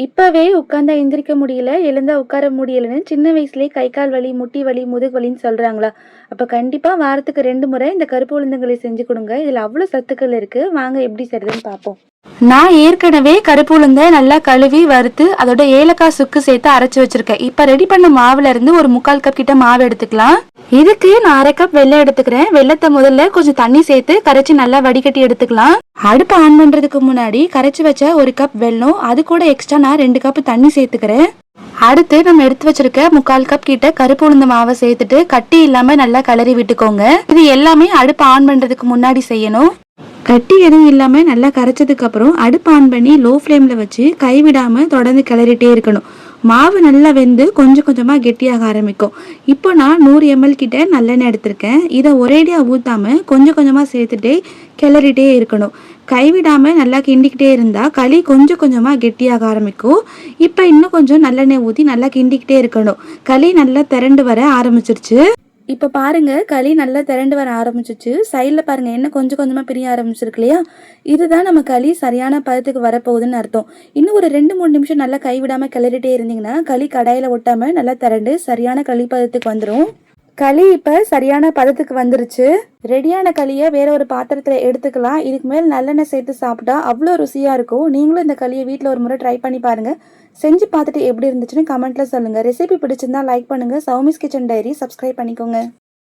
இப்பவே உட்கார்ந்தா எந்திரிக்க முடியல, எழுந்தா உட்கார முடியலன்னு சின்ன வயசுலயே கை, கால் வலி, முட்டி வலி, முதுகு வலின்னு சொல்றாங்களா? அப்ப கண்டிப்பா வாரத்துக்கு 2 முறை இந்த கருப்பு உளுந்தங்களி செஞ்சு குடுங்க. இதுல அவ்ளோ சத்துக்கள் இருக்கு. வாங்க எப்படி செய்றதுன்னு பார்ப்போம். நான் ஏற்கனவே கருப்பு உளுந்த நல்லா கழுவி வறுத்து அதோட ஏலக்காய் சுக்கு சேர்த்து அரைச்சு வச்சிருக்கேன். இப்ப ரெடி பண்ண மாவுல இருந்து ஒரு 3/4 கப் கிட்ட மாவு எடுத்துக்கலாம். இதுக்கு நான் 1/2 கப் வெல்லம் எடுத்துக்கிறேன். வெல்லத்தை முதல்ல கொஞ்சம் தண்ணி சேர்த்து கரைச்சி நல்லா வடிகட்டி எடுத்துக்கலாம். அடுப்பு ஆன் பண்றதுக்கு முன்னாடி கரைச்சி வச்ச 1 கப் வெல்லம், அது கூட எக்ஸ்ட்ரா நான் 2 கப் தண்ணி சேர்த்துக்கிறேன். அடுத்து நம்ம எடுத்து வச்சிருக்க 3/4 கப் கிட்ட கருப்பு உளுந்த மாவை சேர்த்துட்டு கட்டி இல்லாம நல்லா கிளறி விட்டுக்கோங்க. இது எல்லாமே அடுப்பு ஆன் பண்றதுக்கு முன்னாடி செய்யணும். கட்டி எதுவும் இல்லாம நல்லா கரைச்சதுக்கு அப்புறம் அடுப்பு ஆன் பண்ணி லோ ஃப்ளேம்ல வச்சு கைவிடாம தொடர்ந்து கிளறிட்டே இருக்கணும். மாவு நல்லா வெந்து கொஞ்சம் கொஞ்சமா கெட்டியாக ஆரம்பிக்கும். இப்போ நான் 100 ml கிட்ட நல்லெண்ணெய் எடுத்திருக்கேன். இதை ஒரேடியா ஊத்தாம கொஞ்சம் கொஞ்சமா சேர்த்துட்டே கிளறிட்டே இருக்கணும். கைவிடாம நல்லா கிண்டிக்கிட்டே இருந்தா களி கொஞ்சம் கொஞ்சமா கெட்டியாக ஆரம்பிக்கும். இப்போ இன்னும் கொஞ்சம் நல்லெண்ணெய் ஊற்றி நல்லா கிண்டிக்கிட்டே இருக்கணும். களி நல்லா திரண்டு வர ஆரம்பிச்சிருச்சு. இப்போ பாருங்க, களி நல்லா திரண்டு வர ஆரம்பிச்சிச்சு. சைடில் பாருங்க, எண்ணெய் கொஞ்சம் கொஞ்சமாக பிரிய ஆரம்பிச்சிருக்கு இல்லையா? இதுதான் நம்ம களி சரியான பதத்துக்கு வரப்போகுதுன்னு அர்த்தம். இன்னும் ஒரு 2-3 நிமிஷம் நல்லா கைவிடாமல் கிளறிட்டே இருந்தீங்கன்னா களி கடாயில் ஒட்டாமல் நல்லா திரண்டு சரியான களி பதத்துக்கு வந்துடும். களி இப்போ சரியான பதத்துக்கு வந்துருச்சு. ரெடியான களியை வேற ஒரு பாத்திரத்தில் எடுத்துக்கலாம். இதுக்கு மேல் நல்லெண்ணெய் சேர்த்து சாப்பிட்டா அவ்வளோ ருசியாக இருக்கும். நீங்களும் இந்த களியை வீட்டில் ஒரு முறை ட்ரை பண்ணி பாருங்கள். செஞ்சு பார்த்துட்டு எப்படி இருந்துச்சுன்னு கமெண்ட்டில் சொல்லுங்கள். ரெசிபி பிடிச்சிருந்தா லைக் பண்ணுங்கள். சௌமிஸ் கிச்சன் டைரி சப்ஸ்கிரைப் பண்ணிக்கோங்க.